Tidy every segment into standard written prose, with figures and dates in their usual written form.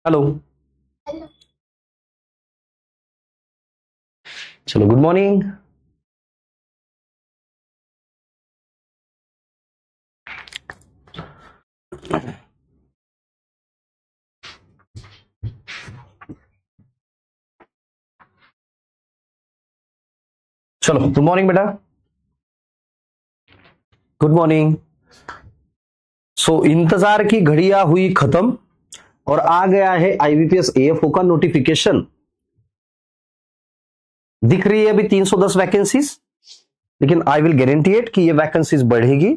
Hello. चलो, good morning. चलो, good morning बेटा। Good morning. सो इंतजार की घड़ियां हुई खत्म और आ गया है आईबीपीएस एएफओ का नोटिफिकेशन। दिख रही है अभी 310 वैकेंसीज, लेकिन आई विल गारंटी इट कि ये वैकेंसीज बढ़ेगी।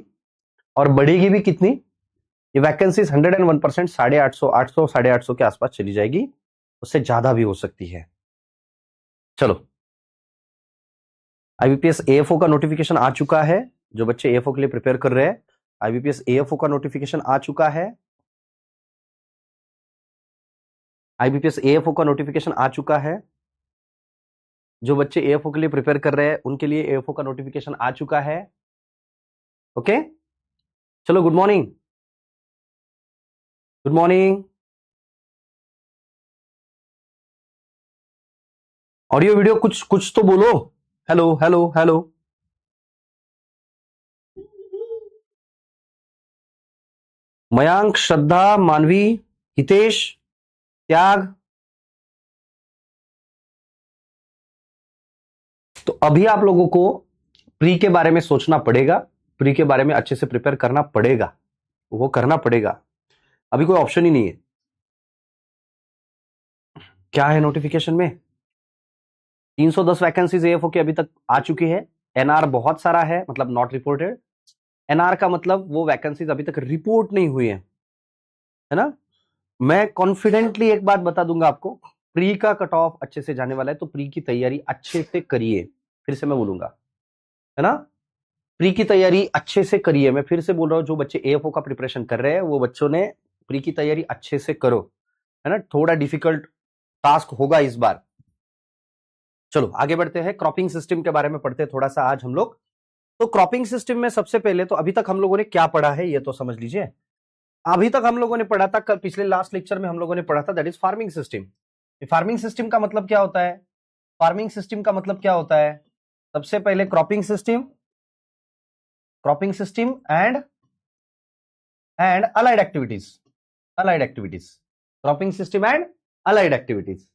और बढ़ेगी भी कितनी? ये वैकेंसीज 101%, 850, 800, 850 के आसपास चली जाएगी। उससे ज्यादा भी हो सकती है। चलो, आईबीपीएस एएफओ का नोटिफिकेशन आ चुका है। जो बच्चे एएफओ के लिए प्रिपेयर कर रहे हैं, आईबीपीएस एएफओ का नोटिफिकेशन आ चुका है। आईबीपीएस एएफओ का नोटिफिकेशन आ चुका है। जो बच्चे एएफओ के लिए प्रिपेयर कर रहे हैं उनके लिए एएफओ का नोटिफिकेशन आ चुका है। ओके, चलो, good morning. Good morning. Audio video कुछ कुछ तो बोलो। Hello hello hello. Mayank, Shraddha, Manvi, Hitesh, त्याग। तो अभी आप लोगों को प्री के बारे में सोचना पड़ेगा। प्री के बारे में अच्छे से प्रिपेयर करना पड़ेगा। वो करना पड़ेगा। अभी कोई ऑप्शन ही नहीं है। क्या है नोटिफिकेशन में? 310 वैकेंसीज एएफओ की अभी तक आ चुकी है। एनआर बहुत सारा है, मतलब नॉट रिपोर्टेड। एनआर का मतलब वो वैकेंसीज अभी तक रिपोर्ट नहीं हुई है ना। मैं कॉन्फिडेंटली एक बात बता दूंगा आपको, प्री का कट ऑफ अच्छे से जाने वाला है, तो प्री की तैयारी अच्छे से करिए। फिर से मैं बोलूंगा, है ना, प्री की तैयारी अच्छे से करिए। मैं फिर से बोल रहा हूं, जो बच्चे एएफओ का प्रिपरेशन कर रहे हैं वो बच्चों ने प्री की तैयारी अच्छे से करो, है ना। थोड़ा डिफिकल्ट टास्क होगा इस बार। चलो आगे बढ़ते हैं, क्रॉपिंग सिस्टम के बारे में पढ़ते हैं थोड़ा सा आज हम लोग। तो क्रॉपिंग सिस्टम में सबसे पहले तो अभी तक हम लोगों ने क्या पढ़ा है ये तो समझ लीजिए। अभी तक हम लोगों ने पढ़ा था, कल पिछले लास्ट लेक्चर में हम लोगों ने पढ़ा था, that is farming system. Farming system का मतलब क्या होता है? फार्मिंग सिस्टम का मतलब क्या होता है? सबसे पहले cropping system, cropping system and allied activities, allied activities, cropping system and allied activities.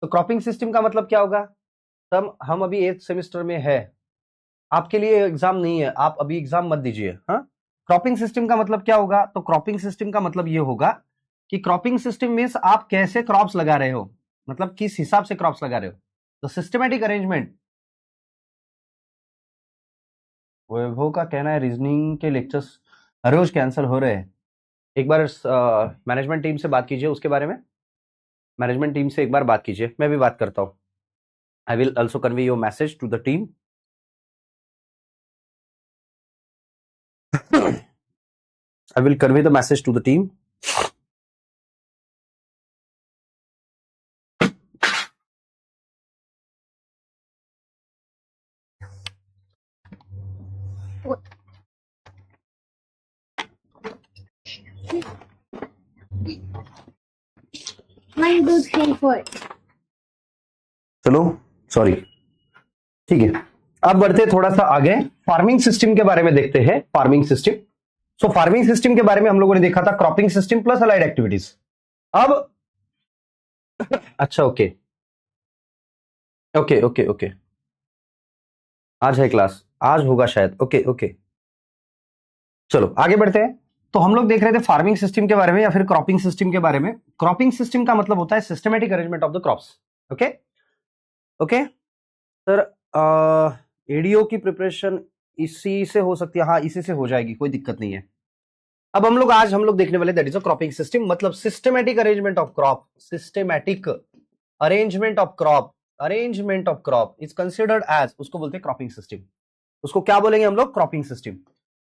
तो क्रॉपिंग सिस्टम का मतलब क्या होगा? तब हम अभी 8th सेमेस्टर में है, आपके लिए एग्जाम नहीं है, आप अभी एग्जाम मत दीजिए। हाँ, क्रॉपिंग सिस्टम का मतलब क्या होगा? तो क्रॉपिंग सिस्टम का मतलब ये होगा कि क्रॉपिंग सिस्टम मीन्स आप कैसे क्रॉप्स लगा रहे हो, मतलब किस हिसाब से क्रॉप्स लगा रहे हो। तो सिस्टमेटिक अरेंजमेंट। वैभव का कहना है रीजनिंग के लेक्चर्स हर रोज कैंसिल हो रहे हैं। एक बार मैनेजमेंट टीम से बात कीजिए उसके बारे में। मैनेजमेंट टीम से एक बार बात कीजिए, मैं भी बात करता हूं। I will also convey your message to the team. I will convey the message to the team. One, two, three, four. चलो, सॉरी, ठीक है। अब बढ़ते थोड़ा सा आगे, फार्मिंग सिस्टम के बारे में देखते हैं। फार्मिंग सिस्टम, सो फार्मिंग सिस्टम के बारे में हम लोगों ने देखा था cropping system plus allied activities. अब अच्छा, ओके ओके ओके ओके, आज है क्लास, आज होगा शायद। ओके ओके, चलो आगे बढ़ते हैं। तो हम लोग देख रहे थे फार्मिंग सिस्टम के बारे में या फिर क्रॉपिंग सिस्टम के बारे में। क्रॉपिंग सिस्टम का मतलब होता है systematic arrangement of the crops. Okay okay sir, ADO की प्रिपरेशन इसी से हो सकती है? हाँ, इसी से हो जाएगी, कोई दिक्कत नहीं है। अब आज हम लोग देखने वाले that is a cropping system, मतलब systematic arrangement of crop. Systematic arrangement of crop, arrangement of crop is considered as, उसको बोलते हैं क्रॉपिंग सिस्टम। उसको क्या बोलेंगे हम लोग? Cropping system.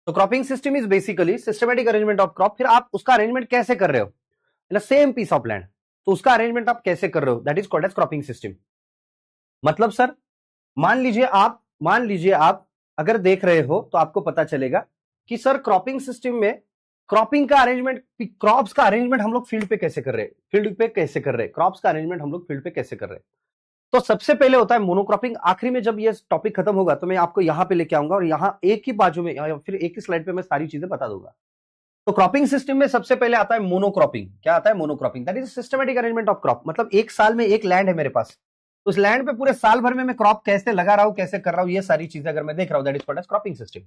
तो cropping system is basically systematic arrangement of crop. फिर आप उसका अरेंजमेंट कैसे कर रहे हो in a same piece of land, तो उसका अरेंजमेंट आप कैसे कर रहे हो, that is called as cropping system. मतलब सर, मान लीजिए आप अगर देख रहे हो तो आपको पता चलेगा कि सर क्रॉपिंग सिस्टम में क्रॉपिंग का अरेंजमेंट, क्रॉप्स का अरेंजमेंट हम लोग फील्ड पे कैसे कर रहे हैं, क्रॉप्स का अरेंजमेंट हम लोग फील्ड पे कैसे कर रहे हैं। तो सबसे पहले होता है मोनोक्रॉपिंग। आखिरी में जब ये टॉपिक खत्म होगा तो मैं आपको यहां पे लेके आऊंगा और यहां एक ही बाजू में या फिर एक ही स्लाइड पे मैं सारी चीजें बता दूंगा। तो क्रॉपिंग सिस्टम में सबसे पहले आता है मोनोक्रॉपिंग। क्या आता है? Monocropping. That is systematic arrangement of crop. मतलब एक साल में एक लैंड है मेरे पास, तो उस लैंड पे पूरे साल भर में मैं क्रॉप कैसे लगा रहा हूं, कैसे कर रहा हूं, ये सारी चीजें अगर मैं देख रहा हूं, that is called as cropping system.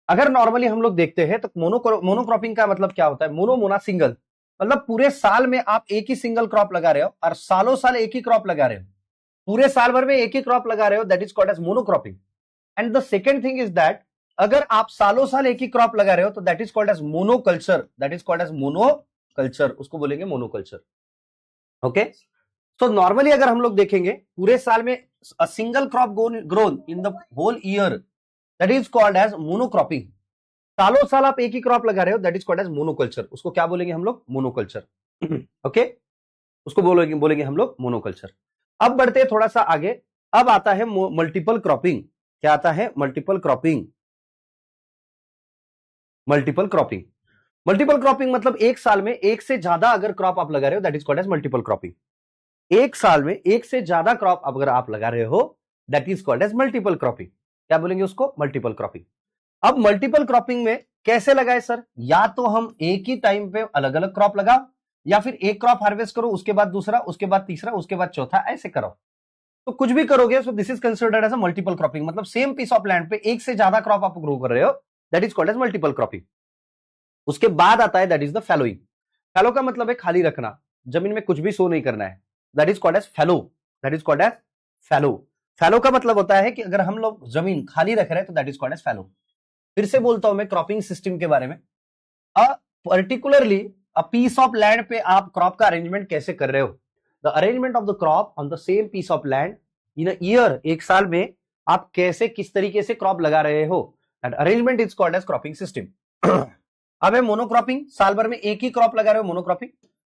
अगर नॉर्मली हम लोग देखते हैं तो मोनोक्रॉपिंग का मतलब क्या होता है? मोना सिंगल, मतलब पूरे साल में आप एक ही सिंगल क्रॉप लगा रहे हो और सालों साल एक ही क्रॉप लगा रहे हो, पूरे साल भर में एक ही क्रॉप लगा रहे हो, that is called as monocropping. And the second thing is that अगर आप सालों साल एक ही क्रॉप लगा रहे हो तो that is called as monoculture, that is called as monoculture, उसको बोलेंगे मोनोकल्चर। ओके, तो नॉर्मली अगर हम लोग देखेंगे पूरे साल में a single crop grown in the whole year, that is called as monocropping. सालों साल आप एक ही क्रॉप लगा रहे हो, that is called as monoculture. उसको क्या बोलेंगे हम लोग? मोनोकल्चर। ओके, उसको बोलेंगे हम लोग मोनोकल्चर। अब बढ़ते हैं थोड़ा सा आगे। अब आता है मल्टीपल क्रॉपिंग। क्या आता है? Multiple cropping. Multiple cropping, multiple cropping मतलब एक साल में एक से ज्यादा अगर क्रॉप आप लगा रहे हो, that is called as multiple cropping. एक साल में एक से ज्यादा क्रॉप अगर आप लगा रहे हो, that is called as multiple cropping. क्या बोलेंगे उसको? Multiple cropping. अब मल्टीपल क्रॉपिंग में कैसे लगाए सर? या तो हम एक ही टाइम पे अलग अलग क्रॉप लगाओ, या फिर एक क्रॉप हार्वेस्ट करो, उसके बाद दूसरा, उसके बाद तीसरा, उसके बाद चौथा, ऐसे करो। तो कुछ भी करोगे so this is considered as a multiple cropping. मतलब सेम पीस ऑफ लैंड पे एक से ज्यादा क्रॉप आप ग्रो कर रहे हो, that is called as multiple cropping. उसके बाद आता है that is the fallowing. Fallow का मतलब है खाली रखना, जमीन में कुछ भी सो नहीं करना है, that is called as fallow, that is called as fallow. Fallow का मतलब होता है कि अगर हम लोग जमीन खाली रख रहे हैं तो दैट इज कॉल्ड एज फैलो। फिर से बोलता हूं मैं क्रॉपिंग सिस्टम के बारे में। Particularly a piece of land पे आप क्रॉप का अरेंजमेंट कैसे कर रहे हो? The arrangement of the crop on the same piece of land in a year, एक साल में आप कैसे किस तरीके से क्रॉप लगा रहे हो, that arrangement is called as cropping system. अब है मोनोक्रॉपिंग, साल भर में एक ही क्रॉप लगा रहे हो, मोनोक्रॉपिंग।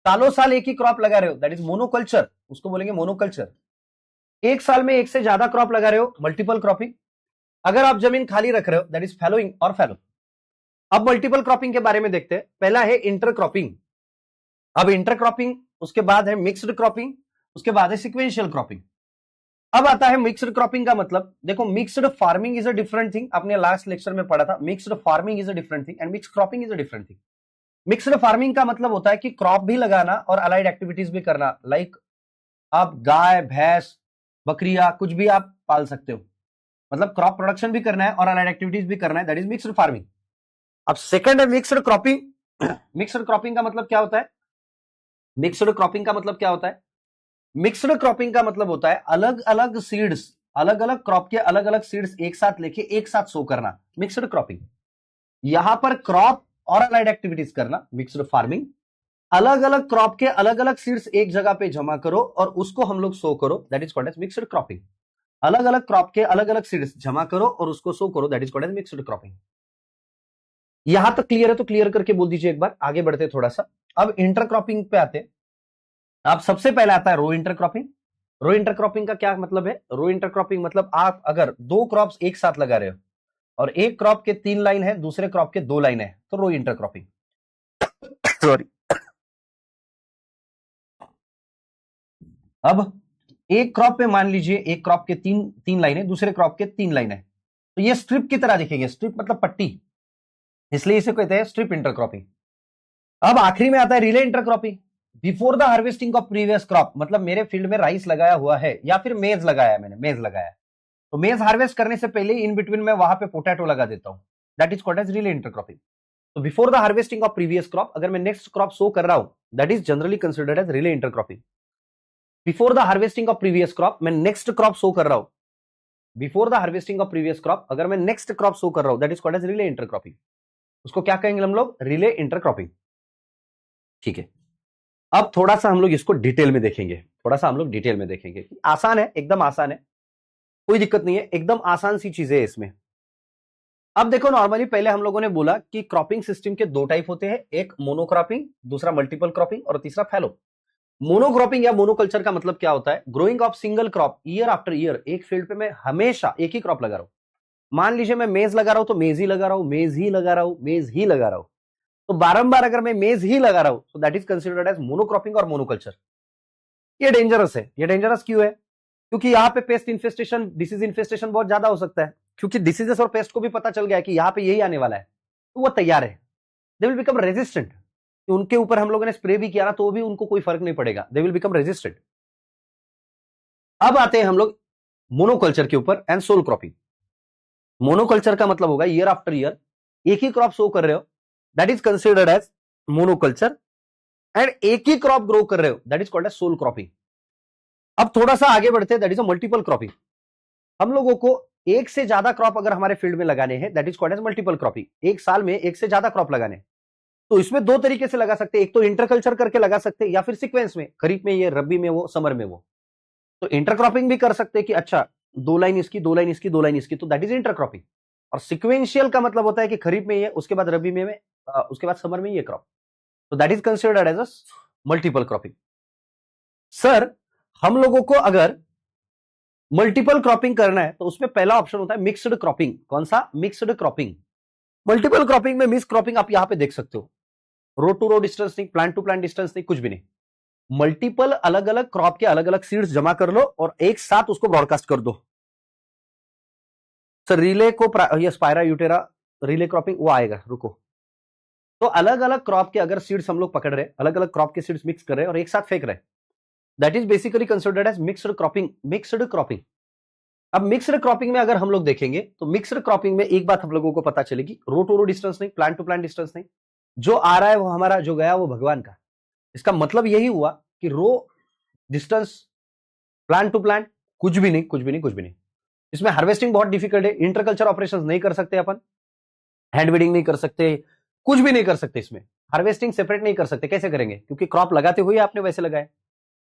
सालों साल एक ही क्रॉप लगा रहे हो, दैट इज मोनोकल्चर, उसको बोलेंगे मोनोकल्चर। एक साल में एक से ज्यादा क्रॉप लगा रहे हो, मल्टीपल क्रॉपिंग। अगर आप जमीन खाली रख रहे हो, दैट इज फैलोइंग और फैलो। अब मल्टीपल क्रॉपिंग के बारे में देखते हैं। पहला है इंटरक्रॉपिंग। अब इंटरक्रॉपिंग, उसके बाद है मिक्स्ड क्रॉपिंग, उसके बाद है सिक्वेंशियल क्रॉपिंग। अब आता है मिक्स्ड क्रॉपिंग का मतलब। देखो, mixed farming is a different thing, आपने लास्ट लेक्चर में पढ़ा था। Mixed farming is a different thing and mixed cropping is a different thing. Mixed farming का मतलब होता है कि क्रॉप भी लगाना और अलाइड एक्टिविटीज भी करना। लाइक आप गाय, भैंस, बकरियां, कुछ भी आप पाल सकते हो, मतलब क्रॉप प्रोडक्शन भी करना है और अलाइड एक्टिविटीज भी करना है, दैट इज मिक्स्ड फार्मिंग। अब सेकंड है मिक्स्ड क्रॉपिंग। मिक्स्ड क्रॉपिंग का मतलब क्या होता है? मिक्स्ड क्रॉपिंग का मतलब क्या होता है? मिक्स्ड क्रॉपिंग का मतलब होता है अलग अलग सीड्स, अलग अलग क्रॉप के अलग अलग सीड्स एक साथ लेके एक साथ सो करना, मिक्स्ड क्रॉपिंग। यहां पर क्रॉप और अलाइड एक्टिविटीज करना, मिक्स्ड फार्मिंग। अलग अलग क्रॉप के अलग अलग सीड्स एक जगह पे जमा करो और उसको हम लोग सो करो, that is called as mixed cropping. अलग अलग क्रॉप के अलग अलग सीड्स जमा करो और उसको सो करो, that is called as mixed cropping. यहां तक क्लियर है तो क्लियर करके बोल दीजिए एक बार, आगे बढ़ते थोड़ा सा। अब इंटरक्रॉपिंग पे आते हैं। अब सबसे पहले आता है रो इंटरक्रॉपिंग। रो इंटरक्रॉपिंग का क्या मतलब है? रो इंटरक्रॉपिंग मतलब आप अगर दो क्रॉप्स एक साथ लगा रहे हो और एक क्रॉप के 3 लाइन है, दूसरे क्रॉप के 2 लाइन है, तो रो इंटरक्रॉपिंग। सॉरी। अब एक क्रॉप पे मान लीजिए एक क्रॉप के तीन लाइन है, दूसरे क्रॉप के 3 लाइन है, तो ये स्ट्रिप की तरह दिखेंगे। स्ट्रिप मतलब पट्टी, इसलिए इसे कहते हैं स्ट्रिप इंटरक्रॉपिंग। अब आखिरी में आता है relay intercropping. Before the harvesting of previous crop, मतलब मेरे फील्ड में राइस लगाया हुआ है या फिर मेज लगाया है, मैंने मेज लगाया, तो मेज हार्वेस्ट करने से पहले इन बिटवीन में वहां पे पोटैटो लगा देता हूं, that is called as relay intercropping. तो before the harvesting of previous crop अगर मैं नेक्स्ट क्रॉप सो कर रहा हूं, that is generally considered as relay intercropping. Before the harvesting of previous crop मैं नेक्स्ट क्रॉप सो कर रहा हूं, before the harvesting of previous crop अगर मैं नेक्स्ट क्रॉप सो कर रहा हूं, that is called as relay intercropping. उसको क्या कहेंगे हम लोग? Relay intercropping. ठीक है, अब थोड़ा सा हम लोग इसको डिटेल में देखेंगे, थोड़ा सा हम लोग डिटेल में देखेंगे। आसान है, एकदम आसान है, कोई दिक्कत नहीं है, एकदम आसान सी चीजें है इसमें। अब देखो, नॉर्मली पहले हम लोगों ने बोला कि क्रॉपिंग सिस्टम के 2 टाइप होते हैं, एक मोनोक्रॉपिंग, दूसरा मल्टीपल क्रॉपिंग और तीसरा फैलो। मोनोक्रॉपिंग या मोनोकल्चर का मतलब क्या होता है? Growing of single crop year after year. एक फील्ड पे मैं हमेशा एक ही क्रॉप लगा रहा हूं। मान लीजिए मैं मेज लगा रहा हूं तो मेज ही लगा रहा हूं, मेज ही लगा रहा हूं, मेज ही लगा रहा हूं। तो बारंबार अगर मैं मेज ही लगा रहा हूं तो that is considered as monocropping और मोनोकल्चर। ये डेंजरस है। ये डेंजरस क्यों है? क्योंकि यहाँ पे पेस्ट इन्फेस्टेशन, डिसीज इन्फेस्टेशन बहुत ज्यादा हो सकता है, क्योंकि डिसीजेस और पेस्ट को भी पता चल गया है कि यहाँ पे यही आने वाला है, तो वो तैयार है। They will become resistant. उनके ऊपर हम लोगों ने स्प्रे भी किया ना तो भी उनको कोई फर्क नहीं पड़ेगा, दे विल बिकम रेजिस्टेंट। अब आते हैं हम लोग मोनोकल्चर के ऊपर एंड सोल क्रॉपिंग। मोनोकल्चर का मतलब होगा ईयर आफ्टर ईयर एक ही क्रॉप शो कर रहे हो, that is considered as monoculture. And एक ही क्रॉप ग्रो कर रहे हो, that is called as sole cropping. अब थोड़ा सा आगे बढ़ते हैं, that is a multiple cropping. हम लोगों को एक से ज्यादा क्रॉप अगर हमारे फील्ड में लगाने हैं, that is called as multiple cropping. एक साल में एक से ज्यादा क्रॉप लगाने, तो इसमें दो तरीके से लगा सकते हैं, एक तो इंटरकल्चर करके लगा सकते हैं या फिर सीक्वेंस में, खरीफ में ये, रबी में वो, समर में वो। तो इंटरक्रॉपिंग भी कर सकते हैं कि अच्छा 2 लाइन इसकी, 2 लाइन इसकी, 2 लाइन इसकी, तो दैट इज इंटरक्रॉपिंग। और सिक्वेंशियल का मतलब होता है कि खरीफ में ये, उसके बाद रबी में उसके बाद समर में ये क्रॉप, तो that is considered as a multiple cropping. Sir हम लोगों को अगर मल्टीपल क्रॉपिंग करना है तो उसमें पहला ऑप्शन होता है मिक्स्ड क्रॉपिंग। कौन सा? Mixed cropping. मल्टीपल क्रॉपिंग में मिक्स क्रॉपिंग आप यहां पे देख सकते हो, रो टू रो डिस्टेंस नहीं, प्लांट टू प्लांट डिस्टेंस नहीं, कुछ भी नहीं। मल्टीपल अलग अलग क्रॉप के अलग अलग सीड्स जमा कर लो और एक साथ उसको ब्रॉडकास्ट कर दो। सर रिले को ये स्पायरा यूटेरा रिले क्रॉपिंग वो आएगा, रुको। तो अलग अलग क्रॉप के अगर सीड्स हम लोग पकड़ रहे, अलग अलग क्रॉप के सीड्स मिक्स कर रहे और एक साथ फेंक रहे, that is basically considered as mixed cropping. Mixed cropping. अब मिक्स्ड क्रॉपिंग में अगर हम लोग देखेंगे तो मिक्स्ड क्रॉपिंग में एक बात हम लोगों को पता चलेगी, रो टू रो डिस्टेंस नहीं, प्लांट टू प्लांट डिस्टेंस नहीं, जो आ रहा है वो हमारा, जो गया वो भगवान का। इसका मतलब यही हुआ कि रो डिस्टेंस, प्लांट टू प्लांट, कुछ भी नहीं, कुछ भी नहीं, कुछ भी नहीं। इसमें हार्वेस्टिंग बहुत डिफिकल्ट है, इंटरकल्चर ऑपरेशंस नहीं कर सकते अपन, हैंड वीडिंग नहीं कर सकते, कुछ भी नहीं कर सकते। इसमें हार्वेस्टिंग सेपरेट नहीं कर सकते, कैसे करेंगे? क्योंकि क्रॉप लगाते हुए आपने वैसे लगाए,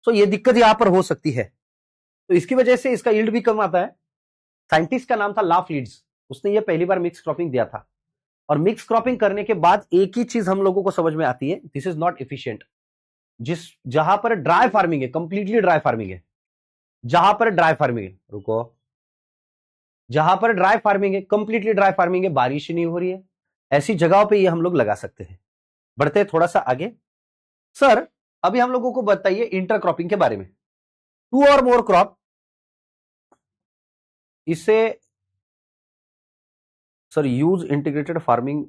तो ये दिक्कत यहां पर हो सकती है। तो इसकी वजह से इसका यील्ड भी कम आता है। साइंटिस्ट का नाम था लाफ्लीड्स, उसने ये पहली बार मिक्स क्रॉपिंग दिया था। और मिक्स क्रॉपिंग करने के बाद एक ही चीज हम लोगों को समझ में आती है, दिस इज नॉट एफिशिएंट। जहां पर ड्राई फार्मिंग है, कंप्लीटली ड्राई फार्मिंग है, जहां पर ड्राई फार्मिंग है, रुको, जहां पर ड्राई फार्मिंग है, कंप्लीटली ड्राई फार्मिंग है, बारिश नहीं हो रही है, ऐसी जगहों पे ये हम लोग लगा सकते हैं। बढ़ते हैं थोड़ा सा आगे। सर अभी हम लोगों को बताइए इंटरक्रॉपिंग के बारे में। 2 और मोर क्रॉप, इसे सर यूज इंटीग्रेटेड फार्मिंग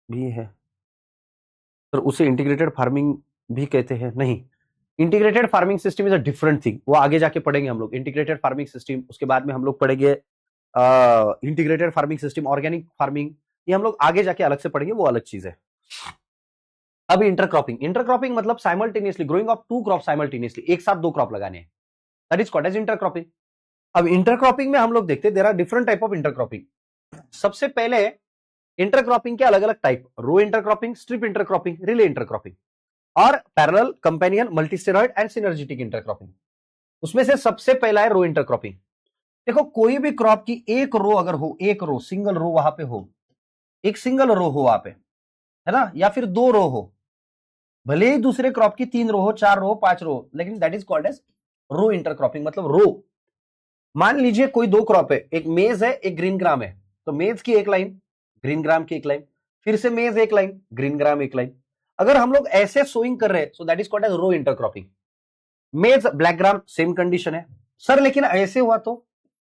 भी है सर, उसे इंटीग्रेटेड फार्मिंग भी कहते हैं? नहीं, integrated farming system is a different thing, वो आगे जाके पढ़ेंगे हम लोग इंटीग्रेटेड फार्मिंग सिस्टम। उसके बाद में हम लोग पढ़ेंगे integrated farming system, organic farming, ये हम लोग आगे जाके अलग से पढ़ेंगे, वो अलग चीज है। अब इंटरक्रॉपिंग, इंटरक्रॉपिंग मतलब simultaneously growing of 2 crop simultaneously, एक साथ 2 क्रॉप लगाने हैं, that is called as intercropping. अब इंटरक्रॉपिंग में हम लोग देखते हैं there are different type of intercropping. सबसे पहले इंटरक्रॉपिंग के अलग अलग type, row intercropping, strip intercropping, relay intercropping और parallel, companion, multistoried and synergistic intercropping. उसमें से सबसे पहला है रो इंटरक्रॉपिंग। देखो कोई भी क्रॉप की एक रो अगर हो, एक रो, सिंगल रो वहां पे हो, एक सिंगल रो हो वहां पे, है ना, या फिर 2 रो हो, भले ही दूसरे क्रॉप की 3 रो हो, 4 रो हो, 5 रो हो, लेकिन that is called as row intercropping. मतलब रो, मान लीजिए कोई 2 क्रॉप है, एक मेज है एक ग्रीन ग्राम है, तो मेज की एक लाइन, ग्रीन ग्राम की एक लाइन, फिर से मेज एक लाइन, ग्रीन ग्राम एक लाइन। अगर हम लोग ऐसे सोइंग कर रहे हैं so that is called as row intercropping. Maize black gram same condition है सर, लेकिन ऐसे हुआ तो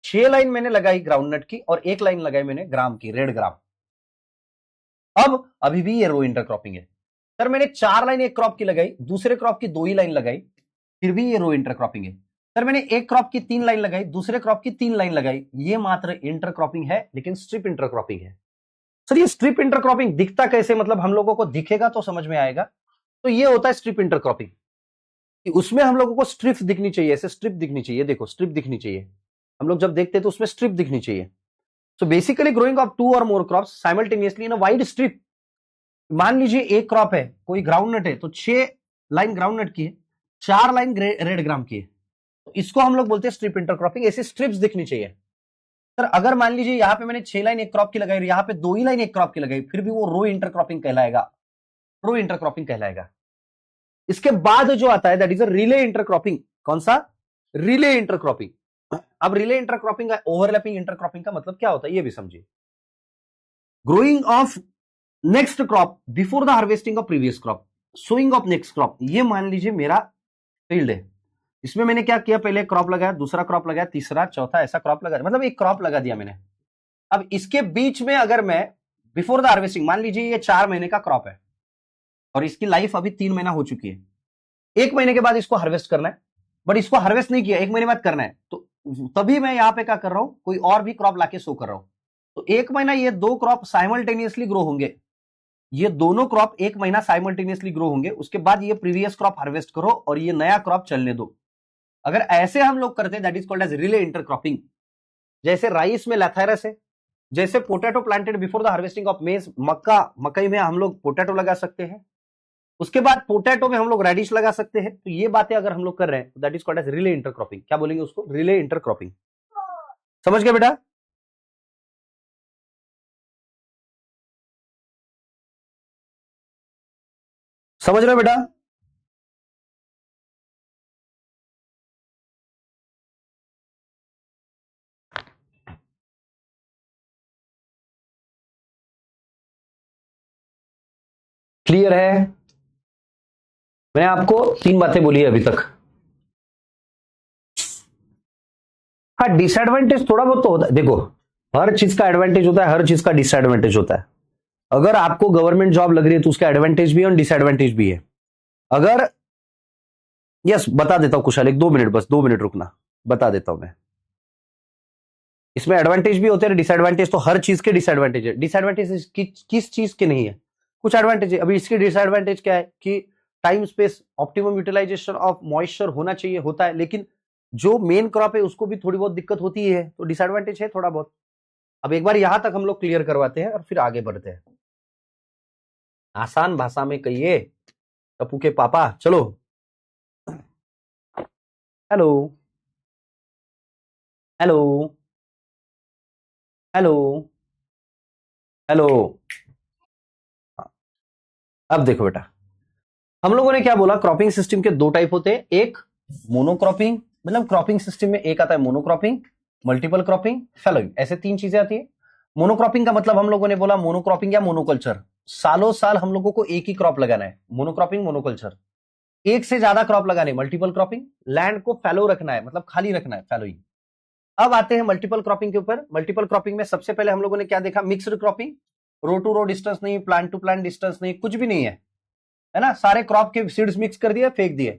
6 लाइन मैंने लगाई ग्राउंडनट की और 1 लाइन लगाई मैंने ग्राम की, रेड ग्राम, अब अभी भी ये रो इंटरक्रॉपिंग है। सर मैंने 4 लाइन एक क्रॉप की लगाई, दूसरे क्रॉप की 2 ही लाइन लगाई, फिर भी ये रो इंटरक्रॉपिंग है। सर मैंने एक क्रॉप की 3 लाइन लगाई, दूसरे क्रॉप की 3 लाइन लगाई, ये मात्र इंटरक्रॉपिंग है, लेकिन स्ट्रिप इंटरक्रॉपिंग है। सर ये स्ट्रिप इंटरक्रॉपिंग दिखता कैसे? मतलब हम लोगों को दिखेगा तो समझ में आएगा, तो ये होता है स्ट्रिप इंटरक्रॉपिंग, कि उसमें हम लोगों को स्ट्रिप्स दिखनी चाहिए, ऐसे स्ट्रिप दिखनी चाहिए, देखो स्ट्रिप दिखनी चाहिए, हम लोग जब देखते हैं तो उसमें स्ट्रिप दिखनी चाहिए। सो बेसिकली ग्रोइंग ऑफ 2 और more crops simultaneously in a wide strip. मान लीजिए एक क्रॉप है, कोई ग्राउंडनट है, तो 6 लाइन ग्राउंडनट की है, 4 लाइन रेड ग्राम की है, तो इसको हम लोग बोलते हैं स्ट्रिप इंटरक्रॉपिंग। ऐसी स्ट्रिप्स दिखनी चाहिए। सर अगर मान लीजिए यहां पे मैंने 6 लाइन एक क्रॉप की लगाई और यहां पे 2 ही लाइन एक क्रॉप की लगाई, फिर भी वो रो इंटरक्रॉपिंग कहलाएगा, रो इंटरक्रॉपिंग कहलाएगा। इसके बाद जो आता है that is a relay intercropping. कौन सा? Relay intercropping. अब रिले इंटरक्रॉपिंग का, ओवरलैपिंग इंटरक्रॉपिंग का मतलब क्या होता है ये भी समझिए। Growing of next crop before the harvesting of previous crop, sowing of next crop. ये मान लीजिए मेरा फील्ड है, इसमें मैंने क्या किया, पहले क्रॉप लगाया, दूसरा क्रॉप लगाया, तीसरा चौथा ऐसा क्रॉप लगा, मतलब एक क्रॉप लगा दिया मैंने। अब इसके बीच में अगर मैं बिफोर द हार्वेस्टिंग, मान लीजिए ये 4 महीने का क्रॉप है और इसकी लाइफ अभी 3 महीना हो चुकी है, 1 महीने के बाद इसको हार्वेस्ट करना है, बट इसको हार्वेस्ट नहीं किया, 1 महीने बाद करना है, तो तभी मैं यहां पे क्या कर रहा हूं, कोई और भी क्रॉप लाके शो कर रहा हूं। तो 1 महीना ये 2 क्रॉप साइमल्टेनियसली ग्रो होंगे, ये दोनों क्रॉप 1 महीना साइमल्टेनियसली ग्रो होंगे, उसके बाद ये प्रीवियस क्रॉप हार्वेस्ट करो और ये नया क्रॉप चलने दो। अगर ऐसे हम लोग करते हैं, that is called as relay intercropping. जैसे राइस में लैथायरस है, जैसे potato planted before the harvesting of maize, मकई में हम लोग पोटैटो लगा सकते हैं, उसके बाद पोटैटो में हम लोग रेडिश लगा सकते हैं। तो ये बातें अगर हम लोग कर रहे हैं, that is called as relay intercropping. क्या बोलेंगे उसको, रिले इंटरक्रॉपिंग। समझ गए बेटा? समझ रहे हो बेटा? क्लियर है? मैंने आपको 3 बातें बोली है अभी तक। हाँ, डिसएडवांटेज थोड़ा बहुत तो होता है, देखो हर चीज का एडवांटेज होता है, हर चीज का डिसएडवांटेज होता है। अगर आपको गवर्नमेंट जॉब लग रही है तो उसका एडवांटेज भी है और डिसएडवांटेज भी है। अगर यस, बता देता हूं कुशाल, 1-2 मिनट, बस 2 मिनट रुकना, बता देता हूं मैं। इसमें एडवांटेज भी होते हैं, डिसएडवांटेज तो हर चीज के डिसएडवांटेज है। डिसएडवांटेज किस चीज के नहीं है, कुछ एडवांटेज है। अभी इसके डिसएडवांटेज क्या है कि time space optimum utilisation of moisture होना चाहिए, होता है, लेकिन जो मेन क्रॉप है उसको भी थोड़ी बहुत दिक्कत होती है, तो डिसएडवांटेज है थोड़ा बहुत। अब एक बार यहां तक हम लोग क्लियर करवाते हैं और फिर आगे बढ़ते हैं। आसान भाषा में कहिए टप्पू के पापा। चलो, हेलो हेलो हेलो हेलो। अब देखो बेटा, हम लोगों ने क्या बोला, क्रॉपिंग सिस्टम के 2 टाइप होते हैं। एक मोनोक्रॉपिंग, मतलब क्रॉपिंग सिस्टम में एक आता है मोनोक्रॉपिंग, मल्टीपल क्रॉपिंग, फैलोइंग, ऐसे 3 चीजें आती है। मोनोक्रॉपिंग का मतलब हम लोगों ने बोला मोनोक्रॉपिंग या मोनोकल्चर, सालों साल हम लोगों को एक ही क्रॉप लगाना है, मोनोक्रॉपिंग मोनोकल्चर। एक से ज्यादा क्रॉप लगाने, मल्टीपल क्रॉपिंग, लैंड को फैलो रखना है, मतलब खाली रखना है, फैलोइंग। अब आते हैं मल्टीपल क्रॉपिंग के ऊपर। मल्टीपल क्रॉपिंग में सबसे पहले हम लोगों ने क्या देखा, mixed cropping, row to row distance नहीं, प्लांट टू प्लांट डिस्टेंस नहीं, कुछ भी नहीं है ना, सारे क्रॉप के सीड्स मिक्स कर दिए, फेंक दिए।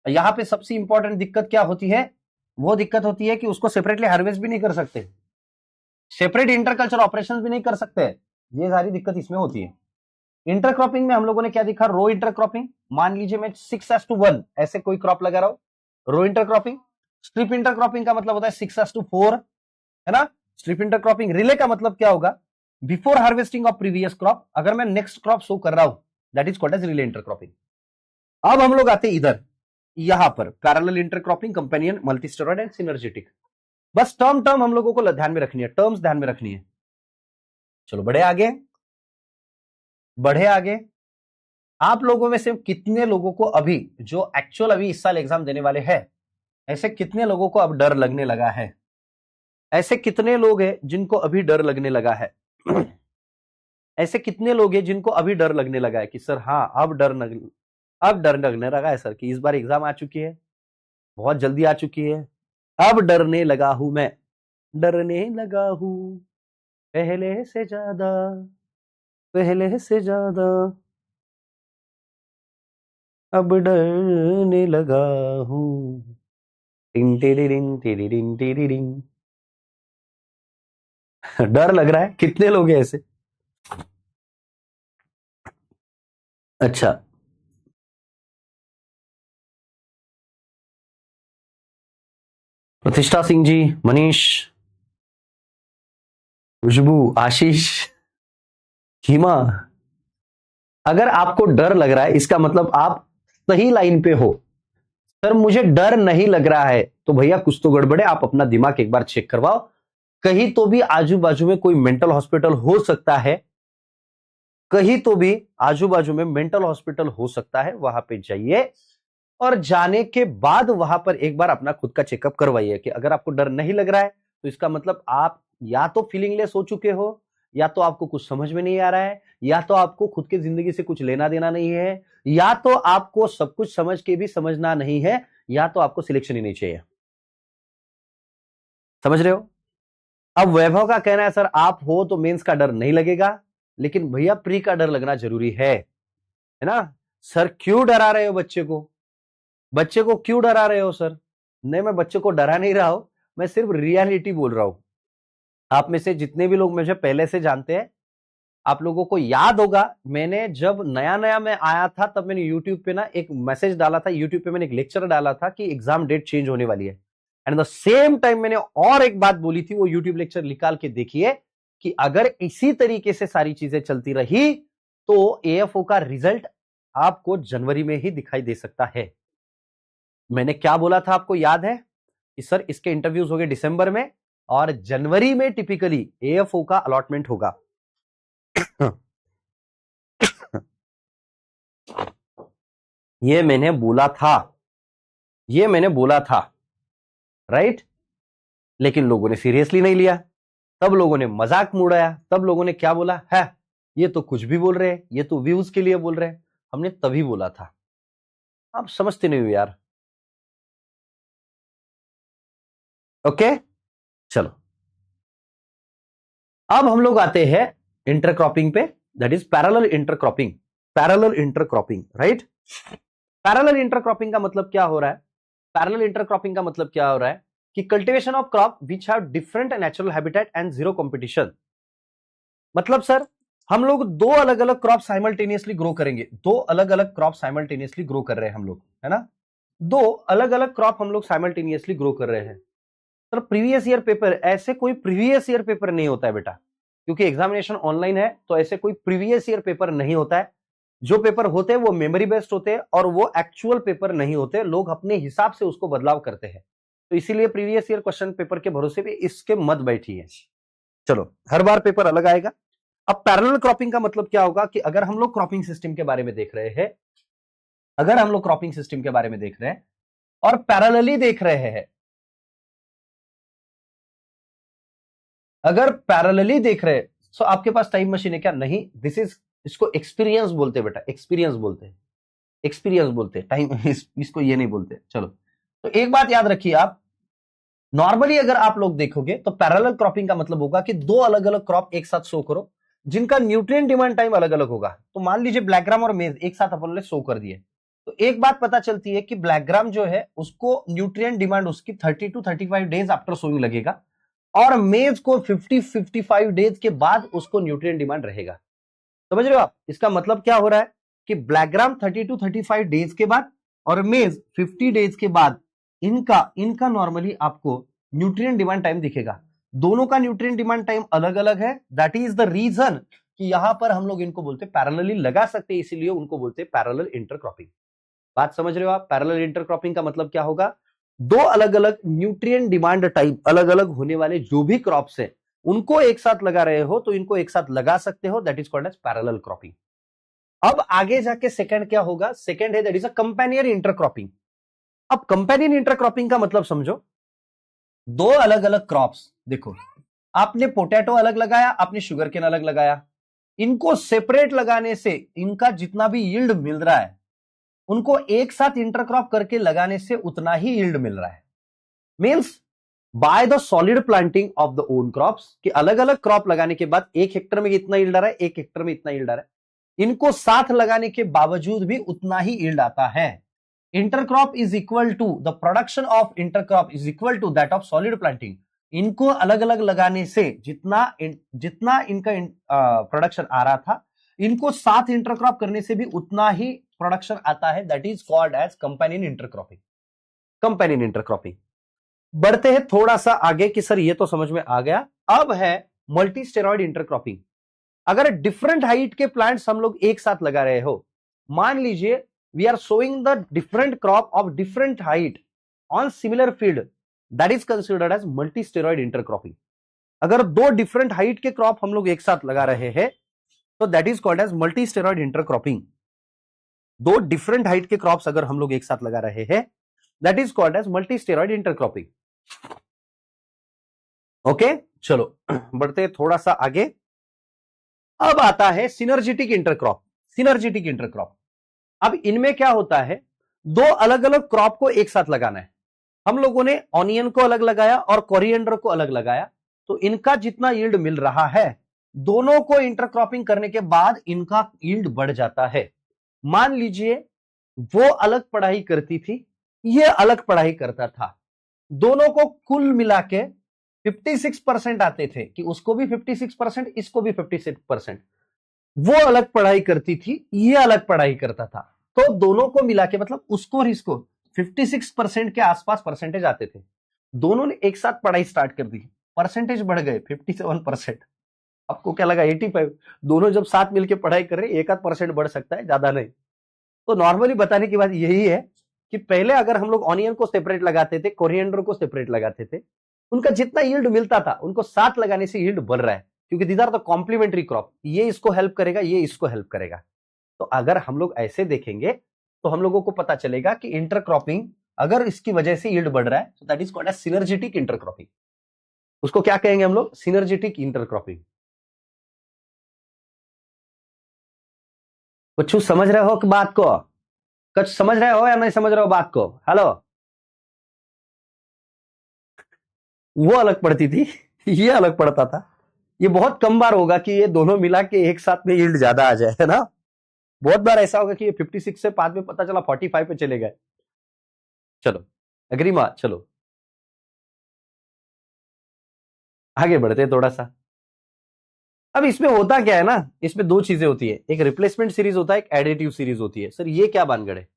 यहां पे सबसे इंपॉर्टेंट दिक्कत क्या होती है, वो दिक्कत होती है कि उसको सेपरेटली हार्वेस्ट भी नहीं कर सकते, सेपरेट इंटरकल्चर ऑपरेशंस भी नहीं कर सकते, ये सारी दिक्कत इसमें होती है। इंटरक्रॉपिंग में हम लोगों ने क्या देखा, रो इंटरक्रॉपिंग, मान लीजिए मैं 6:1 ऐसे कोई क्रॉप लगा रहा हूं, रो इंटरक्रॉपिंग। स्ट्रिप इंटरक्रॉपिंग का मतलब होता है 6:4, है ना। Strip intercropping. रिले का मतलब क्या होगा, before harvesting of previous crop, अगर मैं नेक्स्ट क्रॉप शो कर रहा हूं, that is called as relay intercropping. अब हम लोग आते इधर, यहां पर parallel intercropping, companion, multistoried and synergetic. बस टर्म हम लोगों को ध्यान में रखनी है, टर्म्स ध्यान में रखनी है। चलो बढ़े आगे, बढ़े आगे। आप लोगों में से कितने लोगों को अभी, जो एक्चुअल अभी इस साल एग्जाम देने वाले हैं, ऐसे कितने लोगों को अब डर लगने लगा है, ऐसे कितने लोग हैं जिनको अभी डर लगने लगा है ऐसे कितने लोग हैं जिनको अभी डर लगने लगा है कि सर हाँ अब डर लगने लगा है सर, कि इस बार एग्जाम आ चुकी है, बहुत जल्दी आ चुकी है, अब डरने लगा हूं मैं, डरने लगा हूं पहले से ज्यादा, पहले से ज्यादा, अब डरने लगा हूं। टिंग टिडिडिंग टिडिडिंग टिडिडिंग। डर लग रहा है, कितने लोग हैं ऐसे? अच्छा, प्रतिष्ठा सिंह जी, मनीष, खुशबू, आशीष, हिमा, अगर आपको डर लग रहा है इसका मतलब आप सही लाइन पे हो। सर मुझे डर नहीं लग रहा है, तो भैया कुछ तो गड़बड़ है, आप अपना दिमाग एक बार चेक करवाओ, कहीं तो भी आजू बाजू में कोई मेंटल हॉस्पिटल हो सकता है, कहीं तो भी आजू बाजू में मेंटल हॉस्पिटल हो सकता है, वहां पे जाइए और जाने के बाद वहां पर एक बार अपना खुद का चेकअप करवाइए कि अगर आपको डर नहीं लग रहा है तो इसका मतलब आप या तो फीलिंगलेस हो चुके हो, या तो आपको कुछ समझ में नहीं आ रहा है, या तो आपको खुद की जिंदगी से कुछ लेना देना नहीं है, या तो आपको सब कुछ समझ के भी समझना नहीं है, या तो आपको सिलेक्शन ही नहीं चाहिए। समझ रहे हो? अब वैभव का कहना है सर आप हो तो मेंस का डर नहीं लगेगा, लेकिन भैया प्री का डर लगना जरूरी है ना? सर क्यों डरा रहे हो बच्चे को? बच्चे को क्यों डरा रहे हो सर? नहीं, मैं बच्चे को डरा नहीं रहा हूं, मैं सिर्फ रियलिटी बोल रहा हूं। आप में से जितने भी लोग मुझे पहले से जानते हैं, आप लोगों को याद होगा मैंने जब नया नया मैं आया था तब मैंने यूट्यूब पे ना एक मैसेज डाला था, यूट्यूब पे मैंने एक लेक्चर डाला था कि एग्जाम डेट चेंज होने वाली है। एंड द सेम टाइम मैंने और एक बात बोली थी, वो यूट्यूब लेक्चर निकाल के देखिए, कि अगर इसी तरीके से सारी चीजें चलती रही तो एएफओ का रिजल्ट आपको जनवरी में ही दिखाई दे सकता है। मैंने क्या बोला था आपको याद है कि सर इसके इंटरव्यूज हो गए दिसंबर में और जनवरी में टिपिकली एएफओ का अलॉटमेंट होगा। ये मैंने बोला था, राइट? लेकिन लोगों ने सीरियसली नहीं लिया, तब लोगों ने मजाक उड़ाया, तब लोगों ने क्या बोला है, ये तो कुछ भी बोल रहे हैं, ये तो व्यूज के लिए बोल रहे हैं। हमने तभी बोला था, आप समझते नहीं हो यार। ओके चलो, अब हम लोग आते हैं इंटरक्रॉपिंग पे, that is parallel intercropping. Parallel intercropping, right? Parallel intercropping का मतलब क्या हो रहा है? पैरेलल इंटरक्रॉपिंग का मतलब क्या हो रहा है कि cultivation of crop which have different natural habitat and zero competition. मतलब सर हम लोग दो अलग अलग क्रॉप साइमल्टेनियसली ग्रो करेंगे, दो अलग अलग क्रॉप साइमल्टेनियसली ग्रो कर रहे हैं हम लोग, है ना? दो अलग अलग क्रॉप हम लोग साइमल्टेनियसली ग्रो कर रहे हैं। सर प्रीवियस ईयर पेपर, ऐसे कोई प्रीवियस ईयर पेपर नहीं होता है बेटा, क्योंकि एग्जामिनेशन ऑनलाइन है, तो ऐसे कोई प्रीवियस ईयर पेपर नहीं होता है। जो पेपर होते हैं वो मेमोरी बेस्ड होते हैं और वो एक्चुअल पेपर नहीं होते, लोग अपने हिसाब से उसको बदलाव करते हैं। तो इसीलिए प्रीवियस ईयर क्वेश्चन पेपर के भरोसे पे इसके मत बैठिए। चलो, हर बार पेपर अलग आएगा। अब पैरेलल क्रॉपिंग का मतलब क्या होगा कि अगर हम लोग क्रॉपिंग सिस्टम के बारे में देख रहे हैं, अगर हम लोग क्रॉपिंग सिस्टम के बारे में देख रहे हैं और पैरेलली देख रहे हैं, अगर पैरेलली देख रहे हैं, तो आपके पास टाइम मशीन है क्या? नहीं, दिस इज, इसको एक्सपीरियंस बोलते हैं बेटा, एक्सपीरियंस बोलते हैं, एक्सपीरियंस बोलते हैं, टाइम इसको ये नहीं बोलते। चलो, तो एक बात याद रखिए आप, नॉर्मली अगर आप लोग देखोगे तो पैरेलल क्रॉपिंग का मतलब होगा कि दो अलग अलग क्रॉप एक साथ शो करो जिनका न्यूट्रिएंट डिमांड टाइम अलग अलग होगा। तो मान लीजिए ब्लैक ग्राम और मेज एक साथ अपन ने शो कर दिए, तो एक बात पता चलती है कि ब्लैक ग्राम जो है उसको न्यूट्रिएंट डिमांड उसकी 30 to 35 डेज आफ्टर सोइंग लगेगा, और मेज को 50-55 डेज के बाद उसको न्यूट्रिएंट डिमांड रहेगा। समझ रहे हो आप? इसका मतलब क्या हो रहा है कि ब्लैक ग्राम 30 to 35 डेज के बाद और मेज 50 डेज के बाद इनका नॉर्मली आपको न्यूट्रिएंट डिमांड टाइम दिखेगा। दोनों का न्यूट्रिएंट डिमांड टाइम अलग अलग है, दैट इज द रीजन कि यहां पर हम लोग इनको बोलते पैरेलली लगा सकते हैं, इसीलिए उनको बोलते पैरेलल इंटरक्रॉपिंग। बात समझ रहे हो आप? पैरेलल इंटरक्रॉपिंग का मतलब क्या होगा? दो अलग अलग न्यूट्रिएंट डिमांड टाइप अलग अलग होने वाले जो भी क्रॉप्स है उनको एक साथ लगा रहे हो तो इनको एक साथ लगा सकते हो, that is called as parallel cropping. अब आगे जाके सेकंड क्या होगा? सेकंड है that is a companion intercropping. अब कंपेनियन इंटरक्रॉपिंग का मतलब समझो, दो अलग अलग क्रॉप्स, देखो आपने पोटैटो अलग लगाया, आपने शुगर केन अलग लगाया, इनको सेपरेट लगाने से इनका जितना भी यील्ड मिल रहा है उनको एक साथ इंटरक्रॉप करके लगाने से उतना ही यील्ड मिल रहा है। Means by the solid planting of the own crops, कि अलग अलग क्रॉप लगाने के बाद एक हेक्टर में इतना यील्ड आ रहा है, एक हेक्टर में इतना यील्ड आ रहा है, इनको साथ लगाने के बावजूद भी उतना ही यील्ड आता है। Intercrop is equal to the production of intercrop is equal to that of solid planting. इनको अलग अलग लगाने से जितना इनका प्रोडक्शन आ रहा था, इनको साथ इंटरक्रॉप करने से भी उतना ही प्रोडक्शन आता है, that is called as companion intercropping. Companion intercropping. बढ़ते हैं थोड़ा सा आगे कि सर ये तो समझ में आ गया, अब है मल्टी स्टेरॉइड इंटरक्रॉपिंग। अगर डिफरेंट हाइट के प्लांट्स हम लोग एक साथ लगा रहे हो, मान लीजिए we are sowing the different crop of different height on similar field, that is considered as multi storied intercropping. अगर दो डिफरेंट हाइट के क्रॉप हम लोग एक साथ लगा रहे हैं तो that is called as multi storied intercropping. दो डिफरेंट हाइट के क्रॉप्स अगर हम लोग एक साथ लगा रहे हैं, that is called as multi storied intercropping. Okay चलो बढ़ते थोड़ा सा आगे। अब आता है सिनर्जिटिक इंटरक्रॉप। सिनर्जिटिक इंटरक्रॉप, अब इनमें क्या होता है, दो अलग अलग क्रॉप को एक साथ लगाना है। हम लोगों ने ऑनियन को अलग लगाया और कोरिएंडर को अलग लगाया, तो इनका जितना यील्ड मिल रहा है, दोनों को इंटरक्रॉपिंग करने के बाद इनका यील्ड बढ़ जाता है। मान लीजिए वो अलग पढ़ाई करती थी, ये अलग पढ़ाई करता था, दोनों को कुल मिला के 56% आते थे, कि उसको भी 56%, इसको भी 56%। वो अलग पढ़ाई करती थी, ये अलग पढ़ाई करता था, तो दोनों को मिला के मतलब उसको और इसको 56% के आसपास परसेंटेज आते थे। दोनों ने एक साथ पढ़ाई स्टार्ट कर दी, परसेंटेज बढ़ गए 57%। आपको क्या लगा 85? दोनों जब साथ मिलकर पढ़ाई कर रहे, एक आध परसेंट बढ़ सकता है, ज्यादा नहीं। तो नॉर्मली बताने की बात यही है कि पहले अगर हम लोग ऑनियन को सेपरेट लगाते थे, कोरिएंडर को सेपरेट लगाते थे, उनका जितना यील्ड मिलता था, उनको साथ लगाने से यील्ड बढ़ रहा है, क्योंकि these are the complementary crop. ये इसको हेल्प करेगा, ये इसको हेल्प करेगा। तो अगर हम लोग ऐसे देखेंगे तो हम लोगों को पता चलेगा कि इंटरक्रॉपिंग अगर इसकी वजह से यील्ड बढ़ रहा है, तो that is called as synergistic intercropping. उसको क्या कहेंगे हम लोग? Synergistic intercropping. कुछ समझ रहे हो कि बात को? कुछ समझ रहे हो या नहीं समझ रहे हो बात को? हेलो, वो अलग पढ़ती थी, ये अलग पढ़ता था। ये बहुत कम बार होगा कि ये दोनों मिला के एक साथ में यील्ड ज्यादा आ जाए, है ना? बहुत बार ऐसा होगा कि ये 56 से बाद में पता चला 45 पे चले गए। चलो, अग्री मा, चलो आगे बढ़ते हैं थोड़ा सा। अब इसमें होता क्या है ना, इसमें दो चीजें होती है, एक रिप्लेसमेंट सीरीज होता है, एक एडिटिव सीरीज होती है। सर ये क्या बानगढ़ है?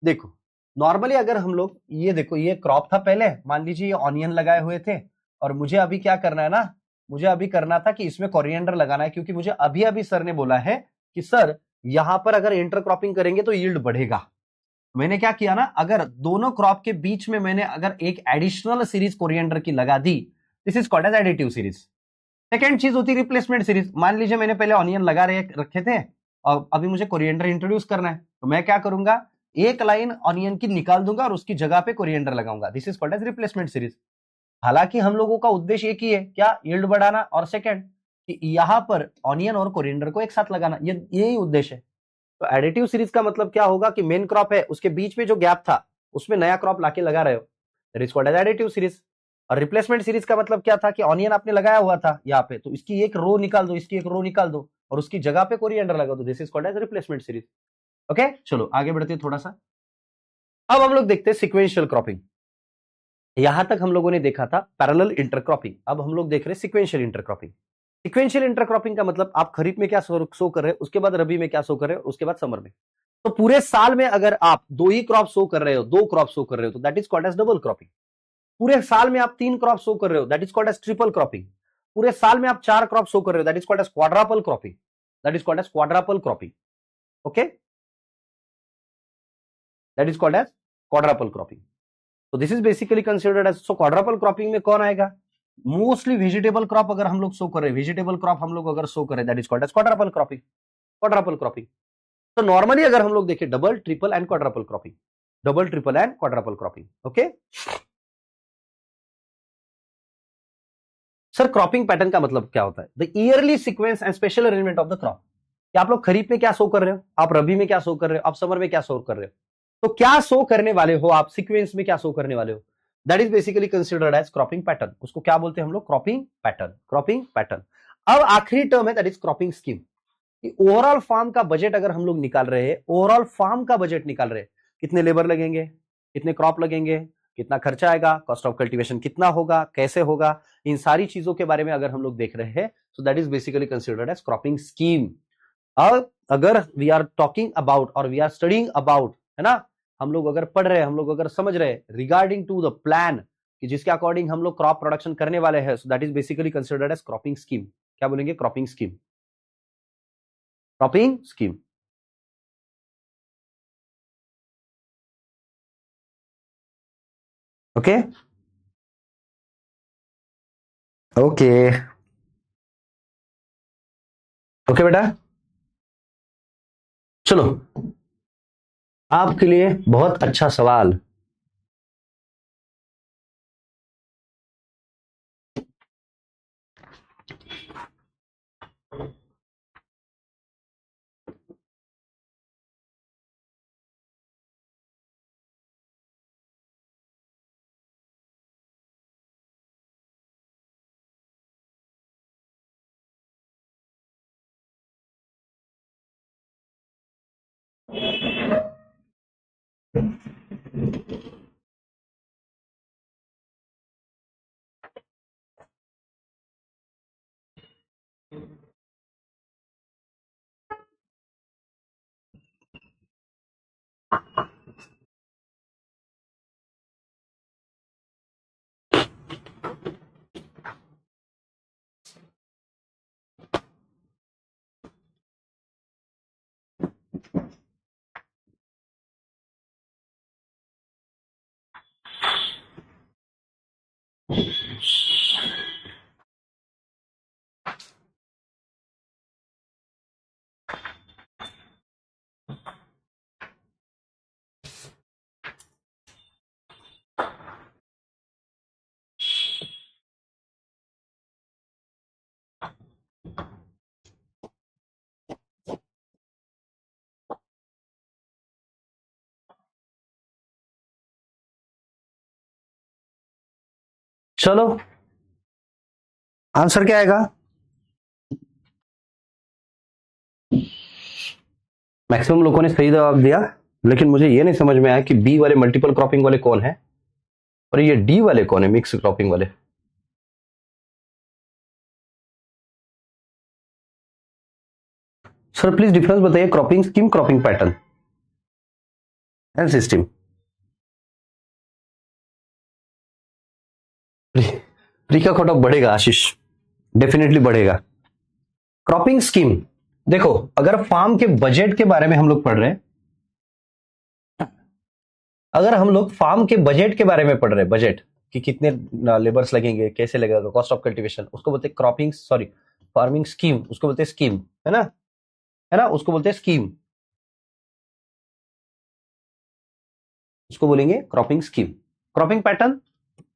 देखो, नॉर्मली अगर हम लोग ये देखो, ये क्रॉप था पहले, मान लीजिए ये ऑनियन लगाए हुए थे, और मुझे अभी क्या करना है ना, मुझे अभी करना था कि इसमें कोरिएंडर लगाना है, क्योंकि मुझे अभी अभी सर ने बोला है कि सर यहां पर अगर इंटरक्रॉपिंग करेंगे तो यील्ड बढ़ेगा। मैंने क्या किया ना, अगर दोनों क्रॉप के बीच में मैंने अगर एक एडिशनल सीरीज कोरिएंडर की लगा दी, this is called as additive series. Second चीज होती है रिप्लेसमेंट सीरीज। मान लीजिए मैंने पहले ऑनियन लगा रखे थे, और अभी मुझे कोरिएंडर इंट्रोड्यूस करना है, तो मैं क्या करूंगा, एक लाइन ऑनियन की निकाल दूंगा और उसकी जगह पे कोरिएंडर लगाऊंगा। This is called as replacement series. हालांकि हम लोगों का उद्देश्य एक ही है, क्या? यील्ड बढ़ाना, और सेकेंड कि यहां पर ऑनियन और कोरिएंडर को एक साथ लगाना, ये यही उद्देश्य है। तो एडिटिव सीरीज का मतलब क्या होगा कि मेन क्रॉप है, उसके बीच में जो गैप था उसमें नया क्रॉप लाके लगा रहे हो, that is called as additive series. और रिप्लेसमेंट सीरीज का मतलब क्या था कि ऑनियन आपने लगाया हुआ था यहाँ पे, तो इसकी एक रो निकाल दो, इसकी एक रो निकाल दो, और उसकी जगह पे कोरिएंडर लगा दो। This is called as replacement series. Okay, चलो आगे बढ़ते हैं थोड़ा सा। अब हम लोग देखते हैं सिक्वेंशियल क्रॉपिंग। यहां तक हम लोगों ने देखा था पैरेलल इंटरक्रॉपिंग, अब हम लोग देख रहे हैं सिक्वेंशियल इंटरक्रॉपिंग। सिक्वेंशियल इंटरक्रॉपिंग का मतलब आप खरीफ में क्या शो कर रहे हो, उसके बाद रबी में क्या शो कर रहे हो, उसके बाद समर में। तो पूरे साल में अगर आप दो ही क्रॉप शो कर रहे हो, दो क्रॉप शो कर रहे हो, तो that is called as double cropping. पूरे साल में आप तीन क्रॉप शो कर रहे हो, that is called as triple cropping. पूरे साल में आप चार क्रॉप शो कर रहे हो, that is called as quadruple cropping. That is called as quadruple cropping. Okay, that is called as quadruple cropping. तो this is basically considered as, so quadruple cropping में कौन आएगा? मोस्टली वेजिटेबल क्रॉप अगर हम लोग शो कर रहे हैं, वेजिटेबल क्रॉप हम लोग अगर शो करें, that is called as quadruple cropping. Quadruple cropping. तो नॉर्मली अगर हम लोग देखें, double, triple and quadruple cropping, double, triple and quadruple cropping. Okay sir, cropping pattern का मतलब क्या होता है? The yearly sequence and spatial arrangement of the crop. क्या आप लोग खरीफ में क्या शो कर रहे हो, आप रबी में क्या शो कर रहे हो, आप समर में क्या शो कर रहे हो? तो क्या शो करने वाले हो आप, सीक्वेंस में क्या शो करने वाले हो, that is basically considered as cropping pattern. उसको क्या बोलते हैं हम लोग? Cropping pattern, cropping pattern. अब आखिरी टर्म है, that is cropping scheme. Overall farm का बजट अगर हम लोग निकाल रहे हैं, ओवरऑल फार्म का बजट निकाल रहे हैं, कितने लेबर लगेंगे, कितने क्रॉप लगेंगे, कितना खर्चा आएगा, कॉस्ट ऑफ कल्टीवेशन कितना होगा, कैसे होगा, इन सारी चीजों के बारे में अगर हम लोग देख रहे हैं, so that is basically considered as cropping scheme. अब अगर वी आर टॉकिंग अबाउट और वी आर स्टडिंग अबाउट, है ना, हम लोग अगर पढ़ रहे हैं, हम लोग अगर समझ रहे हैं रिगार्डिंग टू द प्लान कि जिसके अकॉर्डिंग हम लोग क्रॉप प्रोडक्शन करने वाले हैं, so that is basically considered as cropping scheme. क्या बोलेंगे? Cropping scheme, cropping scheme. Okay, okay, okay बेटा, चलो आपके लिए बहुत अच्छा सवाल। चलो आंसर क्या आएगा? मैक्सिमम लोगों ने सही जवाब दिया, लेकिन मुझे ये नहीं समझ में आया कि बी वाले मल्टीपल क्रॉपिंग वाले कौन है और ये डी वाले कौन है, मिक्स क्रॉपिंग वाले। सर प्लीज डिफरेंस बताइए cropping scheme, cropping pattern and system. Pre का कट ऑफ बढ़ेगा आशीष, डेफिनेटली बढ़ेगा। क्रॉपिंग स्कीम, देखो अगर फार्म के बजट के बारे में हम लोग पढ़ रहे हैं, अगर हम लोग फार्म के बजट के बारे में पढ़ रहे हैं, बजट कि कितने लेबर्स लगेंगे, कैसे लगेगा, कॉस्ट ऑफ कल्टीवेशन, उसको बोलते हैं क्रॉपिंग, सॉरी फार्मिंग स्कीम, उसको बोलते हैं स्कीम, है ना, है ना, उसको बोलते हैं स्कीम, उसको बोलेंगे क्रॉपिंग स्कीम। क्रॉपिंग पैटर्न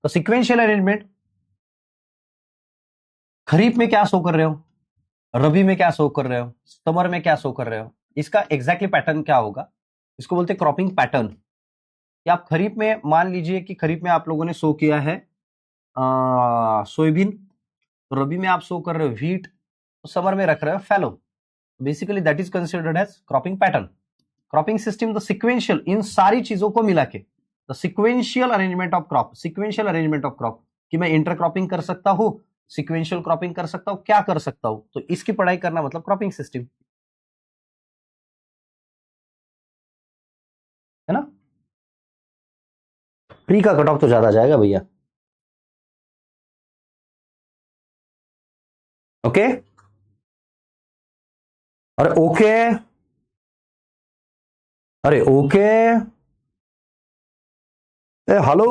तो सिक्वेंशियल अरेंजमेंट, खरीफ में क्या शो कर रहे हो, रबी में क्या शो कर रहे हो, समर में क्या शो कर रहे हो, इसका एग्जैक्टली पैटर्न क्या होगा, इसको बोलते हैं क्रॉपिंग पैटर्न। कि आप खरीफ में, मान लीजिए कि खरीफ में आप लोगों ने शो किया है सोयाबीन, तो रबी में आप शो कर रहे हो व्हीट, तो समर में रख रहे हो fallow. Basically that is considered as cropping pattern. Cropping system the sequential, इन सारी चीजों को मिला के the sequential arrangement of crop, sequential arrangement of crop, कि मैं इंटर क्रॉपिंग कर सकता हूं, सिक्वेंशियल क्रॉपिंग कर सकता हूं, क्या कर सकता हूं, तो इसकी पढ़ाई करना मतलब क्रॉपिंग सिस्टम, है ना। प्री का कट ऑफ तो ज्यादा जाएगा भैया। ओके, अरे ओके, अरे ओके, हेलो,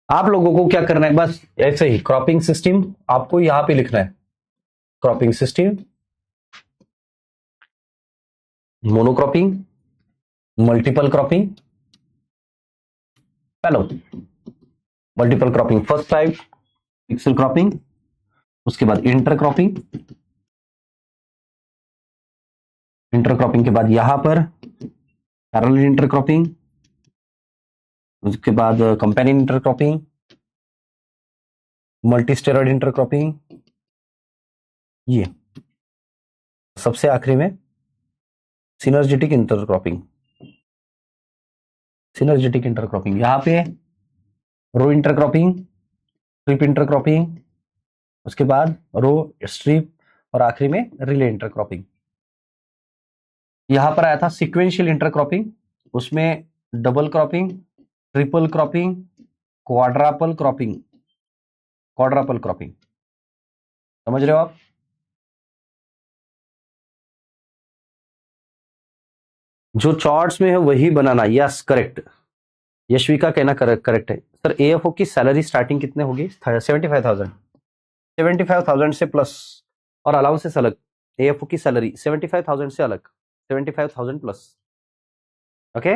आप लोगों को क्या करना है, बस ऐसे ही क्रॉपिंग सिस्टम आपको यहां पे लिखना है, cropping system, monocropping, multiple cropping, fallow, multiple cropping first type, mixed cropping, उसके बाद इंटर क्रॉपिंग, इंटर क्रॉपिंग के बाद यहां पर पैरेलल इंटर क्रॉपिंग, उसके बाद companion intercropping, multistoried intercropping, ये सबसे आखिरी में synergetic intercropping, synergetic intercropping. यहां पे row intercropping, strip intercropping, उसके बाद रो स्ट्रिप, और आखिरी में रिले इंटर क्रॉपिंग। यहां पर आया था सिक्वेंशियल इंटर क्रॉपिंग, उसमें double cropping, triple cropping, quadruple cropping, quadruple cropping, समझ रहे हो आप। जो चार्ट्स में है वही बनाना, यस करेक्ट, यशवी का कहना करेक्ट है। सर एएफओ की सैलरी स्टार्टिंग कितने होगी? 75,000, 75,000 से प्लस, और अलाउंसेस अलग। एएफओ की सैलरी 75,000 से अलग, 75,000 प्लस। ओके,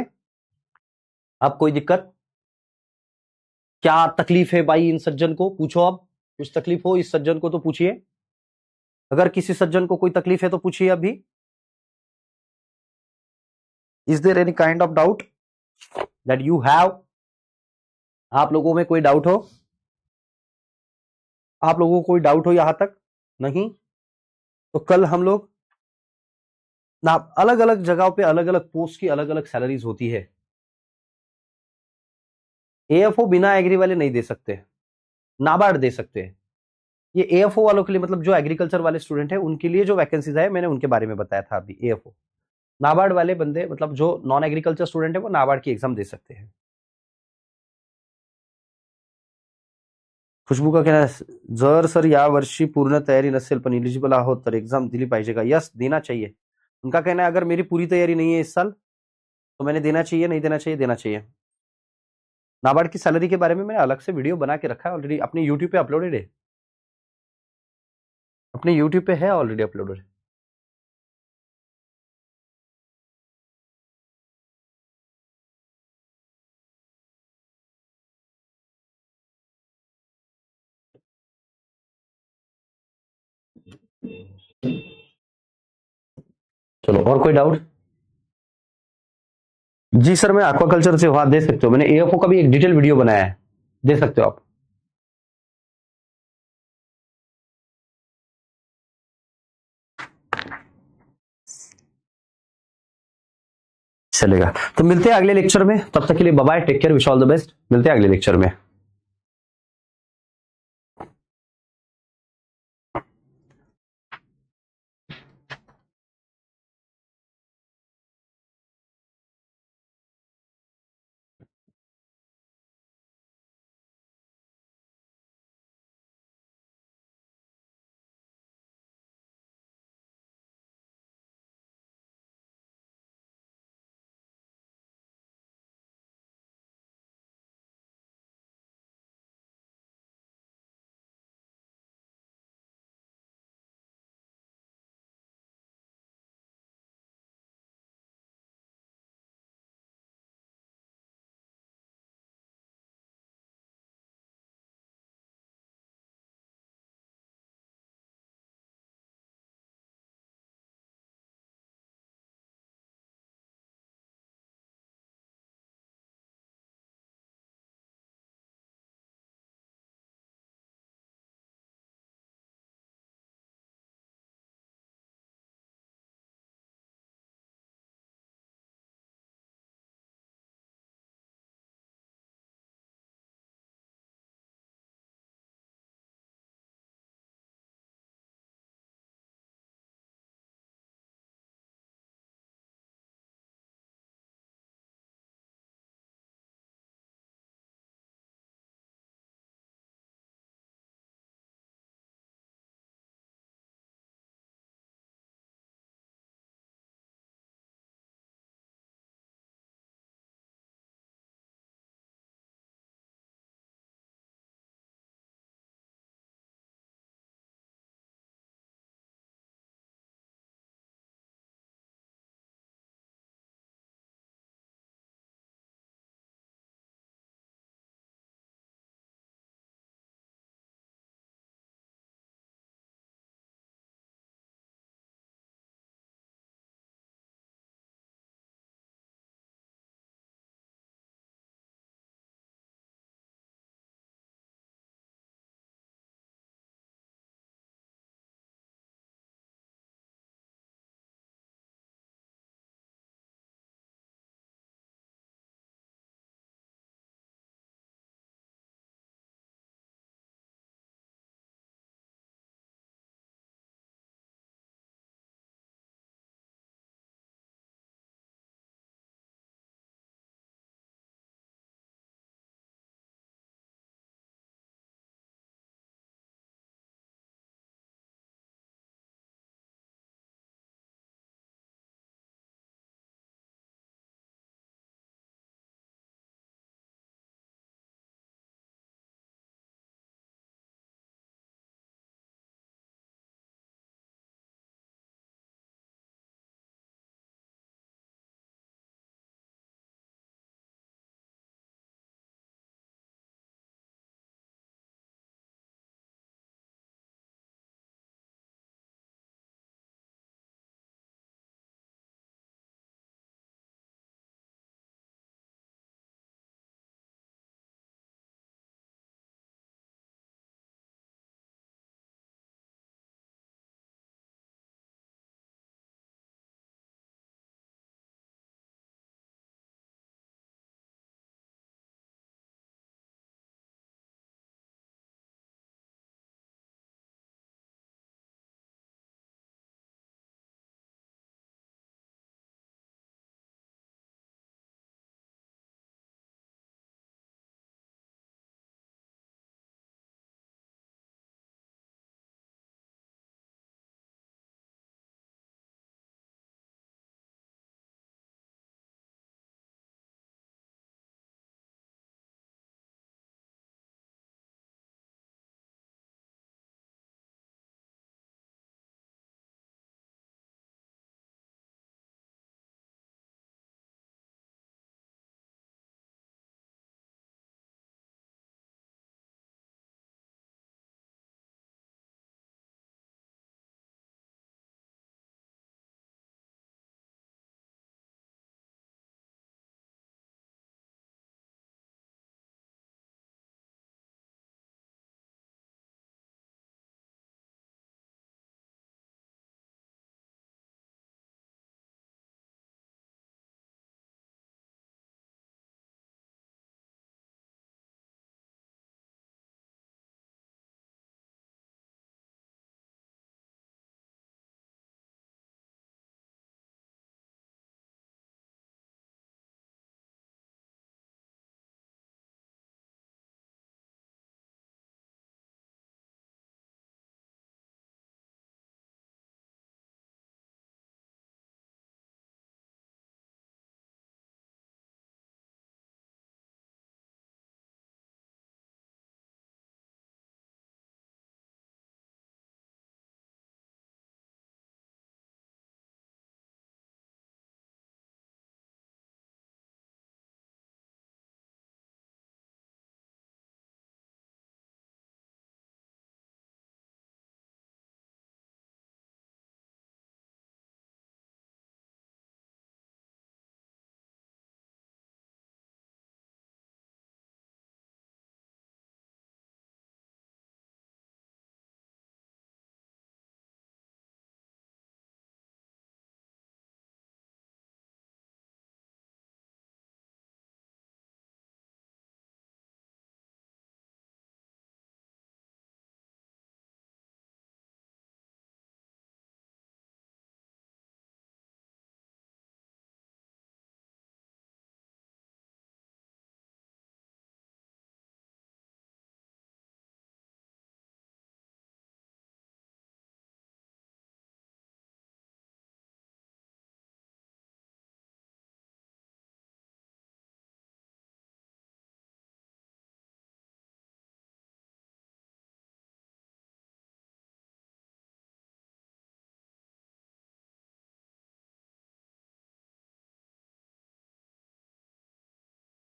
अब कोई दिक्कत, क्या तकलीफ है भाई इन सज्जन को, पूछो। अब कुछ तकलीफ हो इस सज्जन को तो पूछिए, अगर किसी सज्जन को कोई तकलीफ है तो पूछिए अभी। Is there any kind of doubt that you have? आप लोगों में कोई डाउट हो, आप लोगों को कोई डाउट हो यहां तक? नहीं तो कल हम लोग ना, अलग अलग जगहों पे अलग अलग पोस्ट की अलग अलग सैलरीज होती है। एएफओ बिना एग्री वाले नहीं दे सकते, नाबार्ड दे सकते हैं। ये एएफओ वालों के लिए, मतलब जो एग्रीकल्चर वाले स्टूडेंट है उनके लिए जो वैकेंसीज है, मैंने उनके बारे में बताया था अभी। एएफओ, नाबार्ड वाले बंदे, मतलब जो नॉन एग्रीकल्चर स्टूडेंट है वो नाबार्ड की एग्जाम दे सकते हैं। खुशबू का कहना है, जर सर या वर्षी पूर्ण तयारी नसेल पण इलिजिबल आहोत तर एग्जाम दिली पाहिजे का? यस, देना चाहिए। उनका कहना है अगर मेरी पूरी तैयारी नहीं है इस साल तो मैंने देना चाहिए, नहीं देना चाहिए, देना चाहिए। नाबार्ड की सैलरी के बारे में मैंने अलग से वीडियो बना के रखा है ऑलरेडी, अपने यूट्यूब पे अपलोडेड है, अपने यूट्यूब पे है ऑलरेडी अपलोडेड। चलो, और कोई डाउट? जी सर, मैं एक्वाकल्चर से, वहां दे सकते हो, मैंने एएफओ का भी एक डिटेल वीडियो बनाया है, दे सकते हो आप। चलेगा, तो मिलते हैं अगले लेक्चर में, तब तक के लिए bye bye, take care, wish all the best, मिलते हैं अगले लेक्चर में।